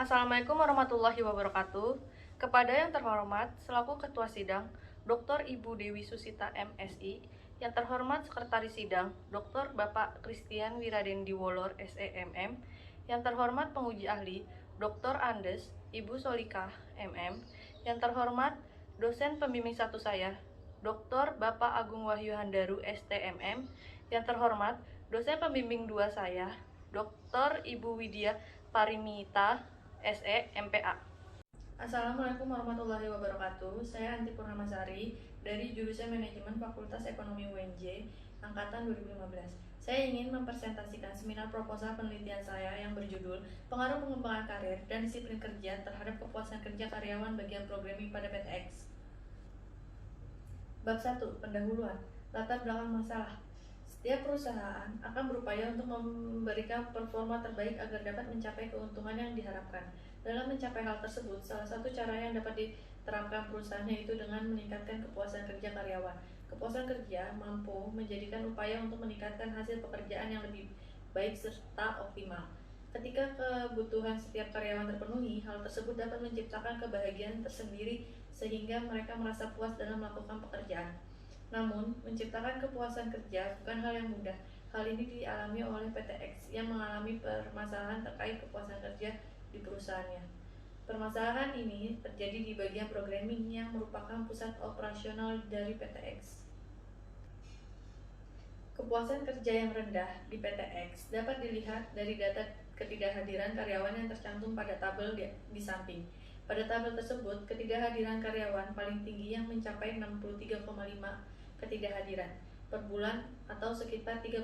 Assalamualaikum warahmatullahi wabarakatuh. Kepada yang terhormat selaku Ketua Sidang, Dr. Ibu Dewi Susita MSI, yang terhormat Sekretaris Sidang, Dr. Bapak Christian Wiradendi Wolor SEMM, yang terhormat Penguji Ahli, Dr. Andes Ibu Solikah MM, yang terhormat Dosen Pembimbing 1 saya, Dr. Bapak Agung Wahyu Handaru STMM, yang terhormat Dosen Pembimbing 2 saya, Dr. Ibu Widya Parimita SE MPA. Assalamualaikum warahmatullahi wabarakatuh. Saya Anti Purnamasari dari jurusan Manajemen Fakultas Ekonomi UNJ angkatan 2015. Saya ingin mempresentasikan seminar proposal penelitian saya yang berjudul Pengaruh Pengembangan Karir dan Disiplin Kerja terhadap Kepuasan Kerja Karyawan Bagian Programming pada PTX. Bab 1. Pendahuluan. Latar belakang masalah. Setiap perusahaan akan berupaya untuk memberikan performa terbaik agar dapat mencapai keuntungan yang diharapkan. Dalam mencapai hal tersebut, salah satu cara yang dapat diterapkan perusahaan yaitu dengan meningkatkan kepuasan kerja karyawan. Kepuasan kerja mampu menjadikan upaya untuk meningkatkan hasil pekerjaan yang lebih baik serta optimal. Ketika kebutuhan setiap karyawan terpenuhi, hal tersebut dapat menciptakan kebahagiaan tersendiri sehingga mereka merasa puas dalam melakukan pekerjaan. Namun, menciptakan kepuasan kerja bukan hal yang mudah. Hal ini dialami oleh PTX yang mengalami permasalahan terkait kepuasan kerja di perusahaannya. Permasalahan ini terjadi di bagian programming yang merupakan pusat operasional dari PTX. Kepuasan kerja yang rendah di PTX dapat dilihat dari data ketidakhadiran karyawan yang tercantum pada tabel di samping. Pada tabel tersebut, ketidakhadiran karyawan paling tinggi yang mencapai 63,5 ketidakhadiran per bulan atau sekitar 3,64%.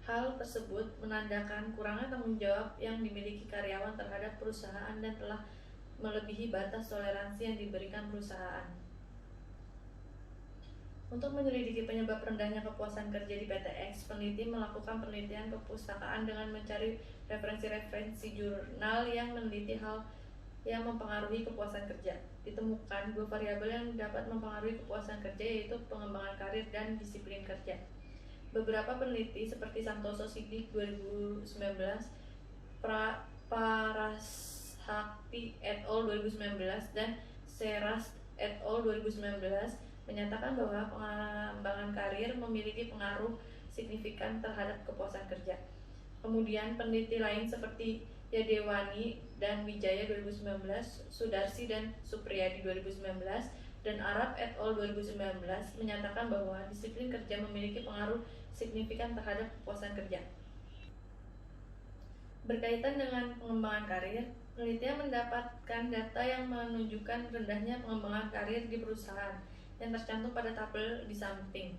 Hal tersebut menandakan kurangnya tanggung jawab yang dimiliki karyawan terhadap perusahaan dan telah melebihi batas toleransi yang diberikan perusahaan. Untuk menyelidiki penyebab rendahnya kepuasan kerja di PTX, peneliti melakukan penelitian perpustakaan dengan mencari referensi-referensi jurnal yang meneliti hal yang mempengaruhi kepuasan kerja. Ditemukan dua variabel yang dapat mempengaruhi kepuasan kerja, yaitu pengembangan karir dan disiplin kerja. Beberapa peneliti seperti Santoso Siddiq 2019, Parashakti et al. 2019, dan Seras et al. 2019 menyatakan bahwa pengembangan karir memiliki pengaruh signifikan terhadap kepuasan kerja. Kemudian peneliti lain seperti Yadewani dan Wijaya 2019, Sudarsi dan Supriyadi 2019, dan Arab et al. 2019 menyatakan bahwa disiplin kerja memiliki pengaruh signifikan terhadap kepuasan kerja. Berkaitan dengan pengembangan karir, penelitian mendapatkan data yang menunjukkan rendahnya pengembangan karir di perusahaan yang tercantum pada tabel di samping.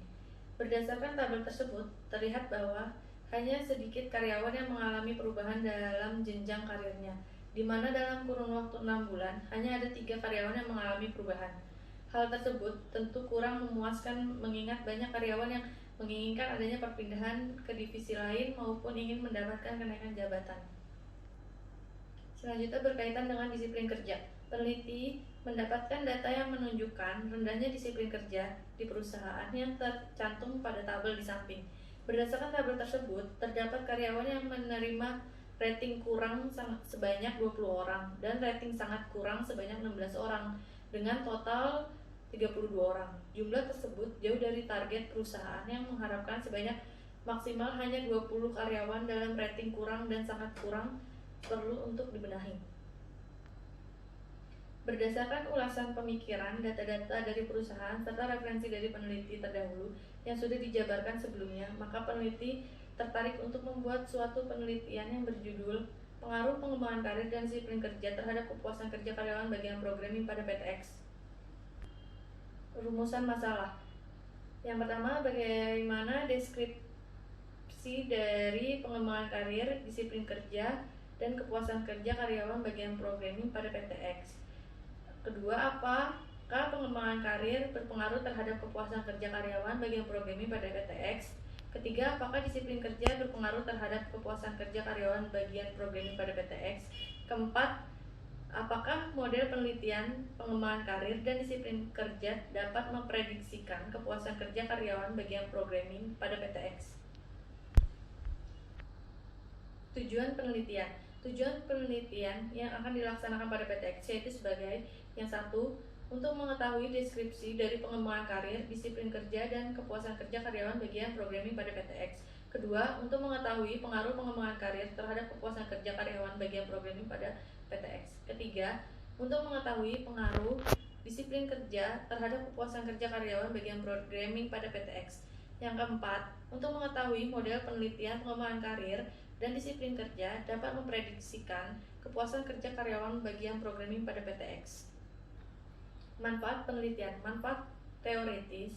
Berdasarkan tabel tersebut, terlihat bahwa hanya sedikit karyawan yang mengalami perubahan dalam jenjang karirnya, di mana dalam kurun waktu 6 bulan, hanya ada 3 karyawan yang mengalami perubahan. Hal tersebut tentu kurang memuaskan mengingat banyak karyawan yang menginginkan adanya perpindahan ke divisi lain maupun ingin mendapatkan kenaikan jabatan. Selanjutnya berkaitan dengan disiplin kerja. Peneliti mendapatkan data yang menunjukkan rendahnya disiplin kerja di perusahaan yang tercantum pada tabel di samping. Berdasarkan tabel tersebut, terdapat karyawan yang menerima rating kurang sebanyak 20 orang dan rating sangat kurang sebanyak 16 orang dengan total 32 orang. Jumlah tersebut jauh dari target perusahaan yang mengharapkan sebanyak maksimal hanya 20 karyawan dalam rating kurang dan sangat kurang perlu untuk dibenahi. Berdasarkan ulasan pemikiran, data-data dari perusahaan, serta referensi dari peneliti terdahulu yang sudah dijabarkan sebelumnya, maka peneliti tertarik untuk membuat suatu penelitian yang berjudul Pengaruh Pengembangan Karir dan Disiplin Kerja terhadap Kepuasan Kerja Karyawan Bagian Programming pada PTX. Rumusan masalah. Yang pertama, bagaimana deskripsi dari pengembangan karir, disiplin kerja, dan kepuasan kerja karyawan bagian programming pada PTX. Kedua, apakah pengembangan karir berpengaruh terhadap kepuasan kerja karyawan bagian programming pada PTX? Ketiga, apakah disiplin kerja berpengaruh terhadap kepuasan kerja karyawan bagian programming pada PTX? Keempat, apakah model penelitian pengembangan karir dan disiplin kerja dapat memprediksikan kepuasan kerja karyawan bagian programming pada PTX? Tujuan penelitian. Tujuan penelitian yang akan dilaksanakan pada PTX yaitu sebagai yang satu, untuk mengetahui deskripsi dari pengembangan karir, disiplin kerja, dan kepuasan kerja karyawan bagian programming pada PTX. Kedua, untuk mengetahui pengaruh pengembangan karir terhadap kepuasan kerja karyawan bagian programming pada PTX. Ketiga, untuk mengetahui pengaruh disiplin kerja terhadap kepuasan kerja karyawan bagian programming pada PTX. Yang keempat, untuk mengetahui model penelitian pengembangan karir dan disiplin kerja dapat memprediksikan kepuasan kerja karyawan bagian programming pada PTX. Manfaat penelitian. Manfaat teoritis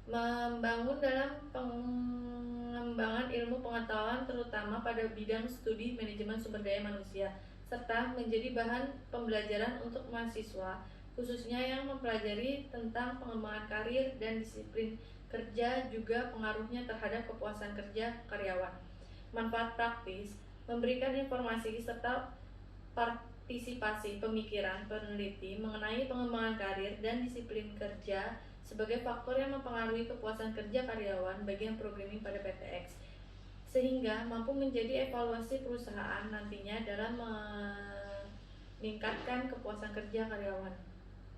membangun dalam pengembangan ilmu pengetahuan terutama pada bidang studi manajemen sumber daya manusia, serta menjadi bahan pembelajaran untuk mahasiswa khususnya yang mempelajari tentang pengembangan karir dan disiplin kerja, juga pengaruhnya terhadap kepuasan kerja karyawan. Manfaat praktis memberikan informasi serta partisipasi pemikiran peneliti mengenai pengembangan karir dan disiplin kerja sebagai faktor yang mempengaruhi kepuasan kerja karyawan bagian programming pada PTX, sehingga mampu menjadi evaluasi perusahaan nantinya dalam meningkatkan kepuasan kerja karyawan.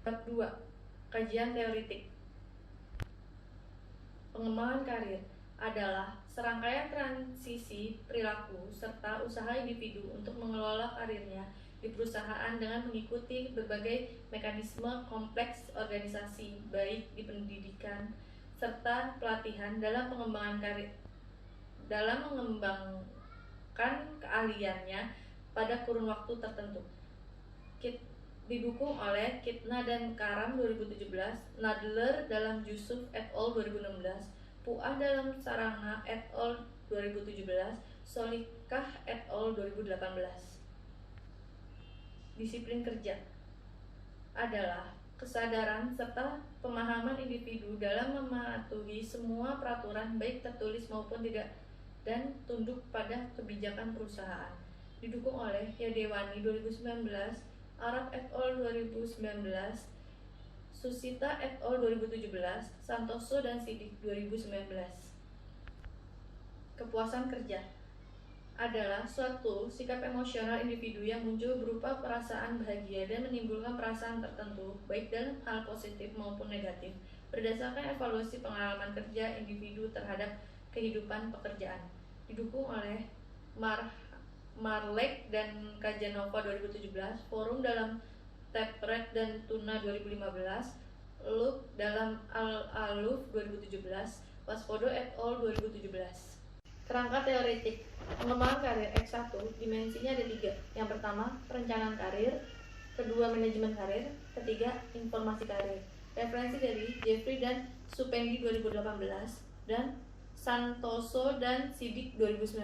Bab 2. Kajian teoritik. Pengembangan karir adalah serangkaian transisi perilaku serta usaha individu untuk mengelola karirnya di perusahaan dengan mengikuti berbagai mekanisme kompleks organisasi, baik di pendidikan serta pelatihan dalam pengembangan karir, dalam mengembangkan keahliannya pada kurun waktu tertentu. Didukung oleh Kitna dan Karam 2017, Nadler dalam Yusuf et al. 2016, Puah dalam Saranga et al. 2017, Solikah et al. 2018. Disiplin kerja adalah kesadaran serta pemahaman individu dalam mematuhi semua peraturan baik tertulis maupun tidak dan tunduk pada kebijakan perusahaan. Didukung oleh Yadewani 2019, Arab et al. 2019, Susita et al. 2017, Santoso dan Sidik 2019. Kepuasan kerja adalah suatu sikap emosional individu yang muncul berupa perasaan bahagia dan menimbulkan perasaan tertentu, baik dalam hal positif maupun negatif, berdasarkan evaluasi pengalaman kerja individu terhadap kehidupan pekerjaan. Didukung oleh Marlek dan Kajanova 2017, Forum dalam Tapred dan Tuna 2015, Luke dalam Al-Aluf 2017, Waspodo et al. 2017. Kerangka teoritik pengembangan karir X1 dimensinya ada 3. Yang pertama, perencanaan karir. Kedua, manajemen karir. Ketiga, informasi karir. Referensi dari Jeffrey dan Supendi 2018 dan Santoso dan Sidik 2019.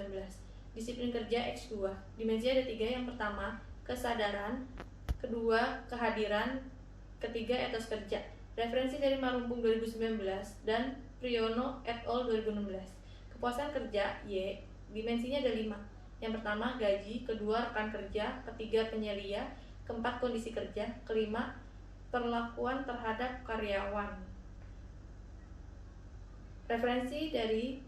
Disiplin kerja X2 dimensinya ada 3. Yang pertama, kesadaran. Kedua, kehadiran. Ketiga, etos kerja. Referensi dari Marumpung 2019 dan Priyono et al. 2016. Kepuasan kerja Y dimensinya ada 5. Yang pertama, gaji. Kedua, rekan kerja. Ketiga, penyelia. Keempat, kondisi kerja. Kelima, perlakuan terhadap karyawan. Referensi dari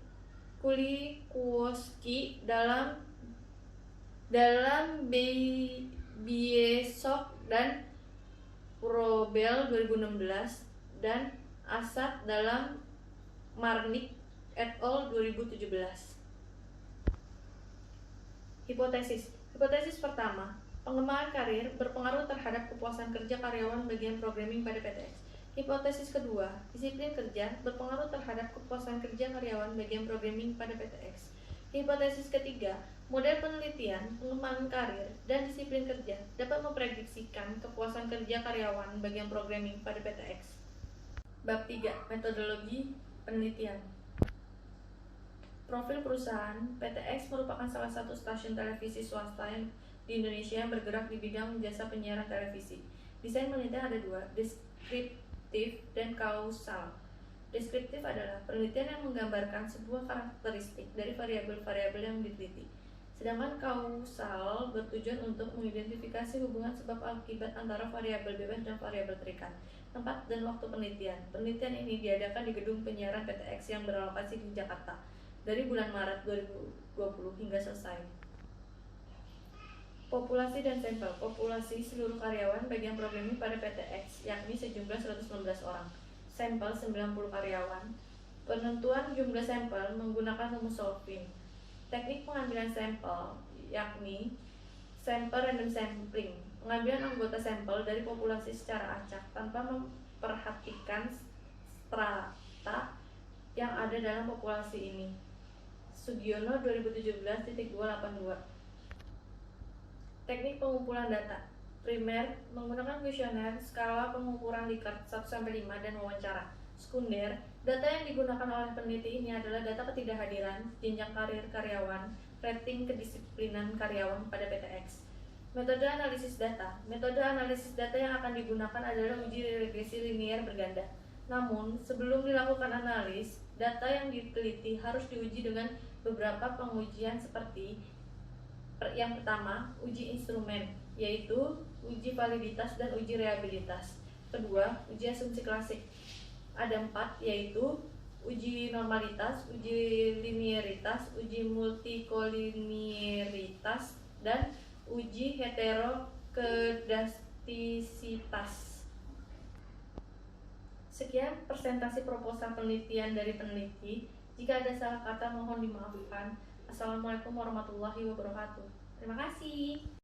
Kulikowski dalam Biesok dan Probel 2016 dan Asad dalam Marnik et al. 2017. Hipotesis pertama, pengembangan karir berpengaruh terhadap kepuasan kerja karyawan bagian programming pada PTX. Hipotesis kedua, disiplin kerja berpengaruh terhadap kepuasan kerja karyawan bagian programming pada PTX. Hipotesis ketiga, model penelitian pengembangan karir dan disiplin kerja dapat memprediksikan kepuasan kerja karyawan bagian programming pada PTX. Bab 3, metodologi penelitian. Profil perusahaan. PTX merupakan salah satu stasiun televisi swasta di Indonesia yang bergerak di bidang jasa penyiaran televisi. Desain penelitian ada 2, deskriptif dan kausal. Deskriptif adalah penelitian yang menggambarkan sebuah karakteristik dari variabel-variabel yang diteliti. Sedangkan kausal bertujuan untuk mengidentifikasi hubungan sebab akibat antara variabel bebas dan variabel terikat. Tempat dan waktu penelitian. Penelitian ini diadakan di gedung penyiaran PTX yang berlokasi di Jakarta dari bulan Maret 2020 hingga selesai. Populasi dan sampel. Populasi seluruh karyawan bagian programming pada PT X, yakni sejumlah 119 orang. Sampel 90 karyawan. Penentuan jumlah sampel menggunakan rumus solving. Teknik pengambilan sampel, yakni sampel random sampling. Pengambilan anggota sampel dari populasi secara acak tanpa memperhatikan strata yang ada dalam populasi ini. Sugiono 2017.282. Teknik pengumpulan data primer menggunakan kuesioner, skala pengukuran Likert 1-5 dan wawancara. Sekunder, data yang digunakan oleh peneliti ini adalah data ketidakhadiran, jenjang karir karyawan, rating kedisiplinan karyawan pada PT X. Metode analisis data. Metode analisis data yang akan digunakan adalah uji regresi linier berganda. Namun, sebelum dilakukan analis, data yang diteliti harus diuji dengan beberapa pengujian seperti yang pertama, uji instrumen, yaitu uji validitas dan uji reliabilitas. Kedua, uji asumsi klasik. Ada 4, yaitu uji normalitas, uji linearitas, uji multikoliniaritas, dan uji heterokedastisitas. Sekian presentasi proposal penelitian dari peneliti. Jika ada salah kata mohon dimaafkan. Assalamualaikum warahmatullahi wabarakatuh. Terima kasih.